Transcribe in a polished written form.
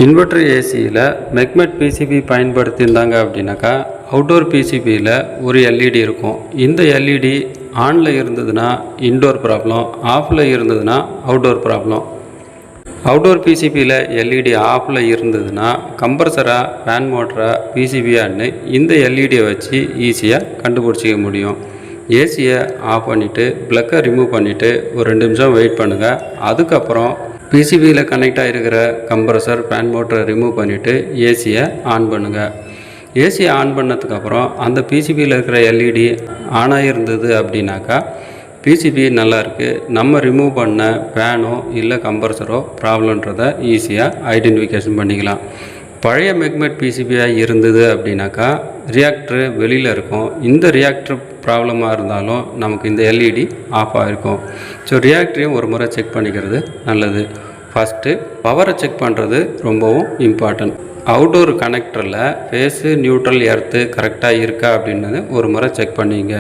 Inverter ஏசியில் மெக்மெட் PCB பயன்படுத்தியிருந்தாங்க அப்படின்னாக்கா outdoor பிசிபியில் ஒரு எல்இடி இருக்கும். இந்த எல்இடி ஆனில் இருந்ததுன்னா இன்டோர் ப்ராப்ளம், ஆஃபில் இருந்ததுன்னா அவுட்டோர் ப்ராப்ளம். அவுட்டோர் பிசிபியில் எல்இடி ஆஃபில் இருந்ததுன்னா கம்ப்ரஸராக, ஃபேன் மோட்டராக, பிசிபியான்னு இந்த எல்இடியை வச்சு ஈஸியாக கண்டுபிடிச்சிக்க முடியும். ஏசியை ஆஃப் பண்ணிவிட்டு ப்ளக்கை ரிமூவ் பண்ணிவிட்டு ஒரு 2 நிமிஷம் வெயிட் பண்ணுங்கள். அதுக்கப்புறம் பிசிபியில் கனெக்ட் ஆகிருக்கிற கம்ப்ரஸர், ஃபேன் மோட்டரை ரிமூவ் பண்ணிவிட்டு ஏசியை ஆன் பண்ணுங்கள். ஏசியை ஆன் பண்ணதுக்கப்புறம் அந்த பிசிபியில் இருக்கிற எல்இடி ஆன் ஆகிருந்தது அப்படின்னாக்கா பிசிபி நல்லாயிருக்கு, நம்ம ரிமூவ் பண்ண ஃபேனோ இல்லை கம்ப்ரஸரோ ப்ராப்ளன்றதை ஈஸியாக ஐடென்டிஃபிகேஷன் பண்ணிக்கலாம். பழைய மெக்மெட் பிசிபியாக இருந்தது அப்படின்னாக்கா ரியாக்டரு வெளியில் இருக்கும். இந்த ரியாக்டர் ப்ராப்ளமாக இருந்தாலும் நமக்கு இந்த எல்இடி ஆஃப் ஆகிருக்கும். ஸோ ரியாக்டரையும் ஒரு முறை செக் பண்ணிக்கிறது நல்லது. ஃபஸ்ட்டு பவரை செக் பண்ணுறது ரொம்பவும் இம்பார்ட்டன்ட். அவுட்டோர் கனெக்டரில் ஃபேஸு, நியூட்ரல், எர்த்து கரெக்டாக இருக்கா அப்படின்னது ஒரு முறை செக் பண்ணிங்க.